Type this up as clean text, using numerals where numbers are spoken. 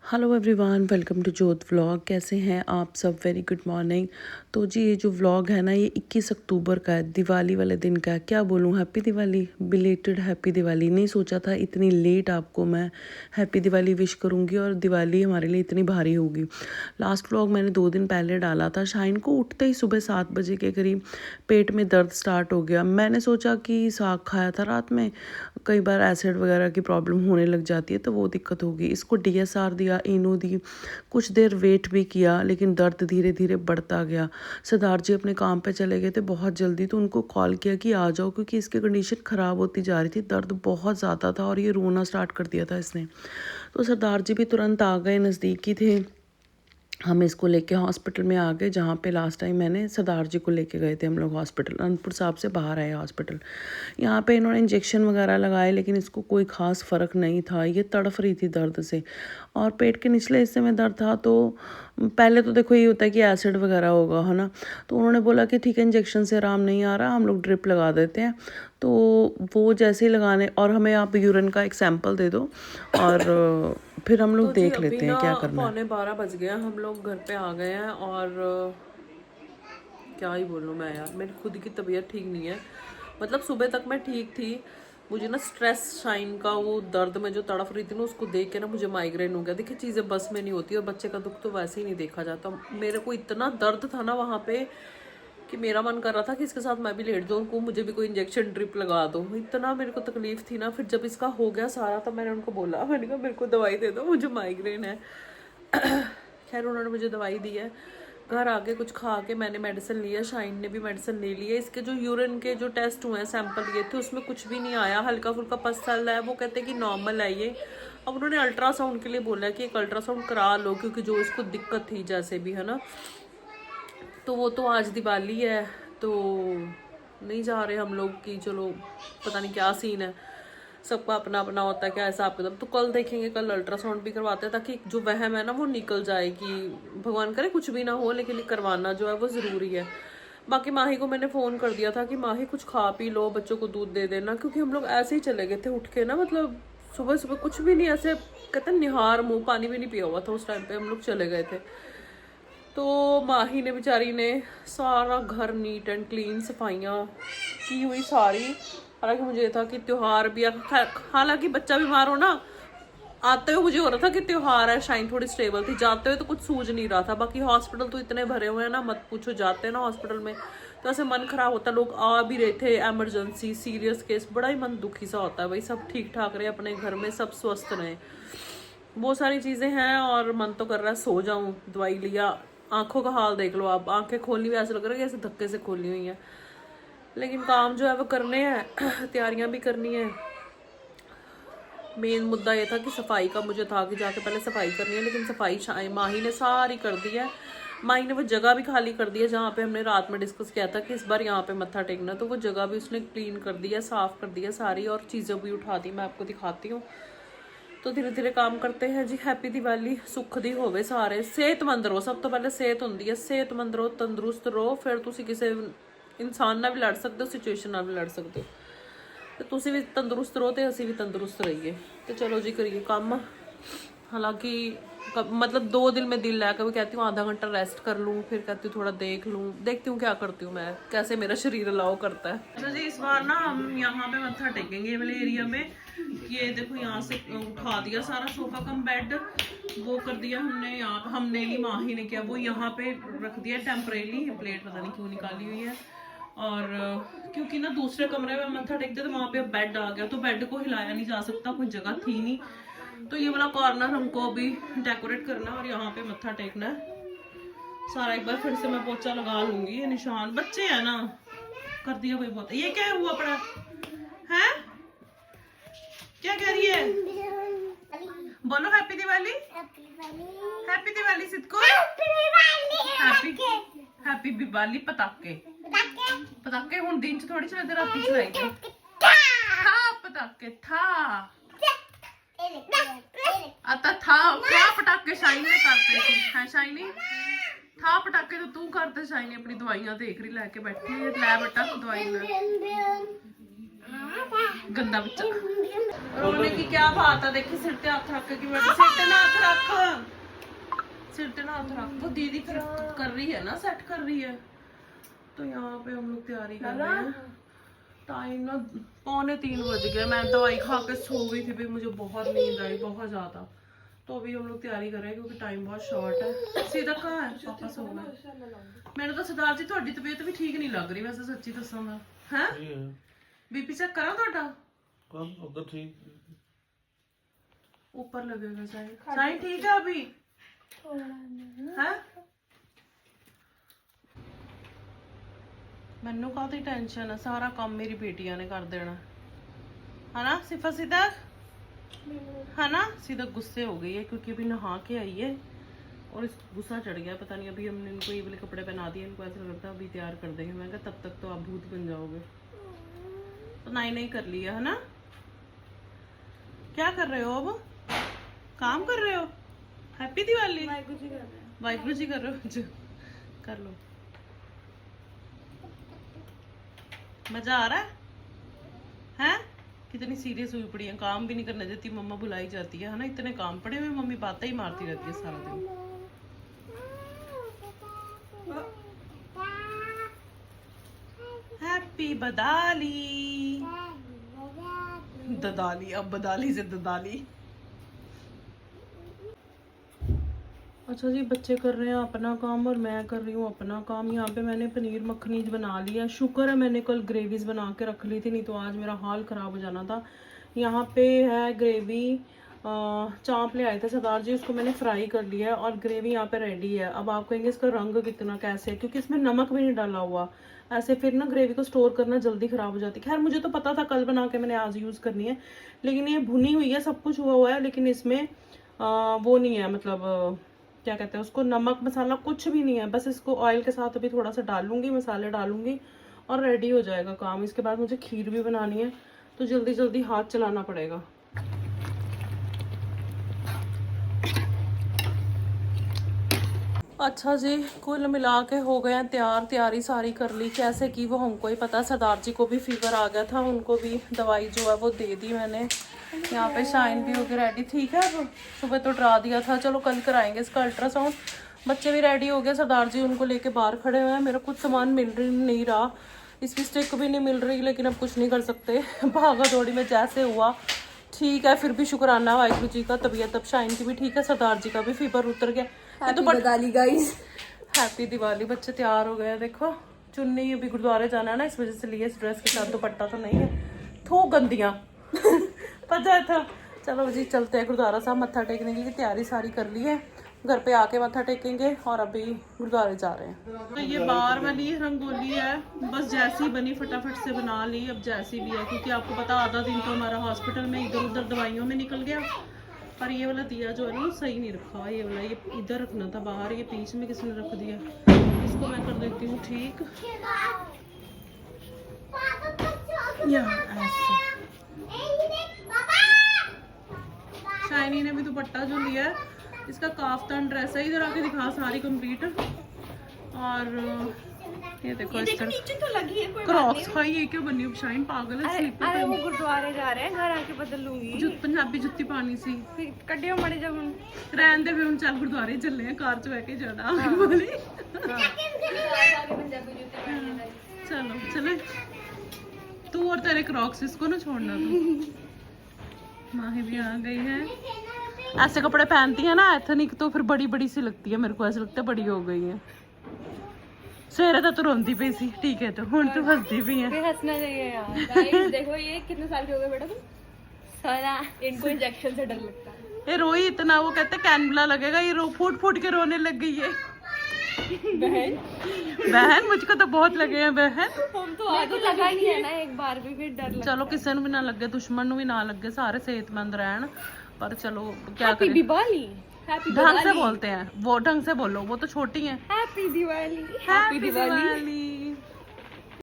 Hello everyone, welcome to जोत vlog. कैसे हैं आप सब? Very good morning. तो जी ये जो व्लॉग है ना, ये 21 अक्टूबर का है, दिवाली वाले दिन का है। क्या बोलूँ, happy Diwali, belated happy Diwali. नहीं सोचा था इतनी लेट आपको मैं हैप्पी दिवाली विश करूँगी और दिवाली हमारे लिए इतनी भारी होगी। लास्ट व्लॉग मैंने 2 दिन पहले डाला था। शाइन को उठते ही सुबह 7 बजे के करीब पेट में दर्द स्टार्ट हो गया। मैंने सोचा कि साग खाया था रात में, कई बार एसिड वगैरह की प्रॉब्लम होने लग जाती है तो वो दिक्कत होगी। इसको DSR दिया, इनो दी, कुछ देर वेट भी किया, लेकिन दर्द धीरे धीरे बढ़ता गया। सरदार जी अपने काम पे चले गए थे बहुत जल्दी, तो उनको कॉल किया कि आ जाओ, क्योंकि इसकी कंडीशन ख़राब होती जा रही थी। दर्द बहुत ज़्यादा था और ये रोना स्टार्ट कर दिया था इसने। तो सरदार जी भी तुरंत आ गए, नज़दीक ही थे। हम इसको लेके हॉस्पिटल में आ गए, जहाँ पे लास्ट टाइम मैंने सरदार जी को लेके गए थे हम लोग हॉस्पिटल। अनंतपुर साहब से बाहर आए हॉस्पिटल। यहाँ पे इन्होंने इंजेक्शन वगैरह लगाए, लेकिन इसको कोई ख़ास फ़र्क नहीं था। ये तड़फ रही थी दर्द से, और पेट के निचले हिस्से में दर्द था। तो पहले तो देखो ये होता है कि एसिड वगैरह होगा, है ना। तो उन्होंने बोला कि ठीक है, इंजेक्शन से आराम नहीं आ रहा, हम लोग ड्रिप लगा देते हैं। तो वो जैसे ही लगाने, और हमें आप यूरिन का एक सैंपल दे दो और फिर हम लोग तो जी देख अभी लेते हैं ना क्या करना है। 12:15 बज गए हैं, हम लोग घर पे आ गए हैं। और क्या ही बोलूँ मैं यार, मेरी खुद की तबीयत ठीक नहीं है। मतलब सुबह तक मैं ठीक थी, मुझे ना स्ट्रेस शाइन का वो दर्द में जो तड़फ रही थी ना, उसको देख के ना मुझे माइग्रेन हो गया। देखिए चीज़ें बस में नहीं होती, और बच्चे का दुख तो वैसे ही नहीं देखा जाता। मेरे को इतना दर्द था ना वहाँ पे कि मेरा मन कर रहा था कि इसके साथ मैं भी लेट जाऊँ, उनको मुझे भी कोई इंजेक्शन ड्रिप लगा दो। इतना मेरे को तकलीफ थी ना। फिर जब इसका हो गया सारा, तो मैंने उनको बोला, मैंने कहा मेरे को दवाई दे दो, मुझे माइग्रेन है। खैर उन्होंने मुझे दवाई दी है। घर आके कुछ खा के मैंने मेडिसिन लिया, शाइन ने भी मेडिसिन ले ली है। इसके जो यूरिन के जो टेस्ट हुए हैं, सैंपल लिए थे, उसमें कुछ भी नहीं आया। हल्का फुल्का पस चल रहा है, वो कहते हैं कि नॉर्मल है ये। अब उन्होंने अल्ट्रासाउंड के लिए बोला है कि एक अल्ट्रासाउंड करा लो, क्योंकि जो इसको दिक्कत थी जैसे भी, है ना। तो वो तो आज दिवाली है तो नहीं जा रहे हम लोग कि चलो, पता नहीं क्या सीन है। सबका अपना अपना होता है क्या हिसाब किताब। तो कल देखेंगे, कल अल्ट्रासाउंड भी करवाते हैं, ताकि जो वहम है ना वो निकल जाए कि भगवान करे कुछ भी ना हो, लेकिन करवाना जो है वो ज़रूरी है। बाकी माही को मैंने फ़ोन कर दिया था कि माही कुछ खा पी लो, बच्चों को दूध दे देना, क्योंकि हम लोग ऐसे ही चले गए थे उठ के ना। मतलब सुबह सुबह कुछ भी नहीं, ऐसे कहते हैं निहार मुँह, पानी भी नहीं पिया हुआ था उस टाइम पे हम लोग चले गए थे। तो माही ने बेचारी ने सारा घर नीट एंड क्लीन सफाइयाँ की हुई सारी। हालांकि मुझे ये था कि त्योहार भी, हालांकि बच्चा बीमार हो ना, आते हुए मुझे हो रहा था कि त्योहार है, शाइन थोड़ी स्टेबल थी। जाते हुए तो कुछ सूझ नहीं रहा था। बाकी हॉस्पिटल तो इतने भरे हुए हैं ना, मत पूछो। जाते हैं ना हॉस्पिटल में तो ऐसे मन खराब होता है। लोग आ भी रहे थे, एमरजेंसी सीरियस केस, बड़ा ही मन दुखी सा होता है। भाई सब ठीक ठाक रहे अपने घर में, सब स्वस्थ रहे। बहुत सारी चीज़ें हैं और मन तो कर रहा है सो जाऊं। दवाई लिया, आंखों का हाल देख लो आप, आंखें खोलनी भी ऐसा लग रहा है कि ऐसे धक्के से खोली हुई हैं। लेकिन काम जो है वो करने हैं, तैयारियां भी करनी है। मेन मुद्दा ये था कि सफाई का, मुझे था कि जाके पहले सफाई करनी है, लेकिन सफाई माही ने सारी कर दी है। माही ने वो जगह भी खाली कर दी है जहाँ पे हमने रात में डिस्कस किया था कि इस बार यहाँ पे मत्था टेकना, तो वो जगह भी उसने क्लीन कर दी है, साफ़ कर दी है सारी, और चीज़ें भी उठा दी। मैं आपको दिखाती हूँ। तो धीरे धीरे काम करते हैं जी। हैप्पी दिवाली, सुख दी होवे सारे, सेहतमंद रहो। सब तो पहले सेहत होंदी है, सेहतमंद रहो, तंदुरुस्त रहो, फिर तुसी किसी इंसान ਨਾਲ भी लड़ सकते हो, सिचुएशन ਨਾਲ भी लड़ सकते हो। तो तुसी भी तंदुरुस्त रहो, तो असी भी तंदुरुस्त रहिए। तो चलो जी करिए काम। हालांकि मतलब 2 दिन में दिल है, कभी कहती हूँ आधा घंटा रेस्ट कर लूँ, फिर कहती हूँ थोड़ा देख लूँ, देखती हूँ क्या करती हूँ मैं, कैसे मेरा शरीर अलाउ करता है। अच्छा जी, इस बार ना हम यहाँ पे मत्था टेकेंगे ये वाले एरिया में। ये देखो यहाँ से उठा दिया सारा सोफा कम बेड, वो कर दिया हमने यहाँ, हमने नहीं माही ने किया, वो यहाँ पे रख दिया टेम्परेरी। प्लेट पता नहीं क्यों निकाली हुई है। और क्योंकि ना दूसरे कमरे में मत्था टेकते तो वहाँ पे बेड आ गया, तो बेड को हिलाया नहीं जा सकता, कोई जगह थी नहीं। तो ये वाला कॉर्नर हमको अभी डेकोरेट करना है और यहाँ पे मत्था टेकना है सारा। एक बार फिर से मैं पोछा लगा लूंगी। ये निशान बच्चे है ना, कर दिया कोई बहुत। ये क्या हुआ पड़ा है, क्या कह रही है? बोलो happy Diwali, happy Diwali Sidhu, happy Diwali. पटाखे पटाखे हुन दिन च थोड़ी चलते, राती चलाएंगे। था पटाखे था, आता था क्या पटाखे शाइन ने करते थे, है शाइनी था पटाखे तो तू करते। शाइनी अपनी दवाइयां देख रही, लेके बैठी है, लै बेटा दवाई ले। गंदा बच्चा। रोने की क्या बात है, देखी सिर पे हाथ रख के, सिर पे ना हाथ रख। सिर पे ना हाथ रख, वो दीदी कर रही है ना, सेट कर रही है। तो यहाँ पे हम लोग तैयारी कर रहे हैं। टाइम ना 2:45 बज गए, मैं दवाई खा के सो गई थी भाई, मुझे बहुत नींद आई बहुत ज्यादा। तो अभी हम लोग तैयारी कर रहे हैं क्योंकि टाइम बहुत शॉर्ट है। सीधा कहाँ है? पापा सो गए। मैंने तो सरदार जी ਤੁਹਾਡੀ तबीयत भी ठीक नहीं लग रही वैसे, सच्ची दसा मैं है। बीपी चेक करा ਤੁਹਾਡਾ? उधर ठीक ऊपर लगेगा साइन। साइन ठीक है अभी है? ਮੈਨੂੰ ਕਾਹਦੀ ਟੈਨਸ਼ਨ ਹੈ, ਸਾਰਾ ਕੰਮ ਮੇਰੀ ਬੇਟੀਆਂ ਨੇ ਕਰ ਦੇਣਾ है ना। सिफा सीधा है ना, सीधा गुस्से हो गई है क्योंकि अभी नहा के आई है और इस गुस्सा चढ़ गया, पता नहीं। अभी हमने इनको ये वाले कपड़े पहना दिए, इनको ऐसा लगता है अभी तैयार कर देंगे। मैं कहा तब तक तो आप भूत बन जाओगे। तो नहीं कर लिया है ना। क्या कर रहे हो अब? काम कर रहे हो? हैप्पी दिवाली। वाहिगुरु जी कर रहे हो? जो कर लो। मजा आ रहा है? कितनी सीरियस हुई पड़ी है, काम भी नहीं करने देती, मम्मा बुलाई जाती है ना। इतने काम पड़े हुए, मम्मी बातें ही मारती रहती है सारा दिन। हैप्पी बदाली। ददाली, अब बदाली से ददाली। अच्छा जी, बच्चे कर रहे हैं अपना काम और मैं कर रही हूँ अपना काम। यहाँ पे मैंने पनीर मखनी बना लिया। शुक्र है मैंने कल ग्रेवीज बना के रख ली थी, नहीं तो आज मेरा हाल ख़राब हो जाना था। यहाँ पे है ग्रेवी, चाँप ले आए थे सरदार जी, उसको मैंने फ्राई कर लिया है और ग्रेवी यहाँ पे रेडी है। अब आप कहेंगे इसका रंग कितना कैसे है, क्योंकि इसमें नमक भी नहीं डाला हुआ। ऐसे फिर ना ग्रेवी को स्टोर करना जल्दी ख़राब हो जाती है। खैर मुझे तो पता था, कल बना के मैंने आज यूज़ करनी है। लेकिन ये भुनी हुई है, सब कुछ हुआ है, लेकिन इसमें वो नहीं है, मतलब क्या कहते हैं उसको, नमक मसाला कुछ भी नहीं है। बस इसको ऑयल के साथ अभी थोड़ा सा डालूंगी, मसाले डालूंगी और रेडी हो जाएगा काम। इसके बाद मुझे खीर भी बनानी है, तो जल्दी जल्दी हाथ चलाना पड़ेगा। अच्छा जी, कुल मिला के हो गए हैं तैयार, तैयारी सारी कर ली। कैसे की वो हमको ही पता। सरदार जी को भी फीवर आ गया था, उनको भी दवाई जो है वो दे दी मैंने। यहाँ पे शाइन भी होके रेडी, ठीक है। अब सुबह तो डरा दिया था, चलो कल कराएंगे इसका अल्ट्रासाउंड। बच्चे भी रेडी हो गए, सरदार जी उनको लेके बाहर खड़े हुए हैं। मेरा कुछ सामान मिल नहीं रहा, इसकी स्टिक भी नहीं मिल रही, लेकिन अब कुछ नहीं कर सकते। भागा दौड़ी में जैसे हुआ ठीक है, फिर भी शुक्राना है वाहिगुरु जी का। तबीयत अब शाइन की भी ठीक है, सरदार जी का भी फीवर उतर गया। तो बदाली गाइस, हैप्पी दिवाली। बच्चे तैयार हो गए, देखो। चुन्नी अभी गुरुद्वारे जाना है ना, इस वजह से लिए। इस ड्रेस के साथ दुपट्टा तो नहीं है, थो गंदियाँ पता था। चलो जी चलते हैं गुरुद्वारा साहब, मत्था टेकने की तैयारी सारी कर ली है। घर पे आके मत्था टेकेंगे और अभी गुरुद्वारे जा रहे हैं। तो ये बाहर वाली रंगोली है, बस जैसी बनी फटाफट से बना ली। अब जैसी भी है, क्योंकि आपको पता आधा दिन तो हमारा हॉस्पिटल में इधर उधर दवाइयों में निकल गया। पर ये वाला दिया जो है ना सही नहीं रखा। ये वाला ये इधर रखना था बाहर, ये बीच में किसी ने रख दिया। इसको मैं कर देती हूँ ठीक। ऐसे शाइनी ने भी दुपट्टा जो लिया है, इसका काफ्तान ड्रेस है। इधर आके दिखा सारी कंप्लीट। और ये देखो इस तरह नीचे तो लगी है, कोई क्रॉक्स। हाँ ये क्यों बनी? शाइन पागल है। अरे वो गुरुद्वारे जा रहे हैं, घर आके बदल लूंगी। पंजाबी जुत्ती पानी सी कड्डियो मड़े जब हम रहन दे, हम चल गुरुद्वारे चले हैं, कार च बैठ के जाना वाली। चलो चले तू और तेरे क्रॉक्स, इसको ना छोड़ना तू। माही भी आ गई है। ऐसे कपड़े पहनती है ना एथनिक, तो फिर बड़ी बड़ी सी लगती है। मेरे को ऐसा लगता है बड़ी हो गई है। सवेरे तो रोंदी पई सी, ठीक है, तो हुन तो हंसती भी है। हंसना चाहिए यार। गाइस देखो ये कितने साल के हो गए बेटा तुम? 16। इनको इंजेक्शन से डर लगता है। ये रोई इतना, वो कहते कैनबला लगेगा। ये रो फूट फूट के रोने लग गई है। बहन मुझको तो बहुत लगे हैं बहन। हम तो आदत लगा ही है ना, एक बार भी फिर डर लगता। चलो किसी भी ना लगे, दुश्मन भी ना लगे, सारे सेहतमंद रहन। पर चलो क्या करें। दिवाली, हैप्पी ढंग से बोलते हैं, वो ढंग से बोलो, वो तो छोटी है। Happy Diwali, happy Diwali.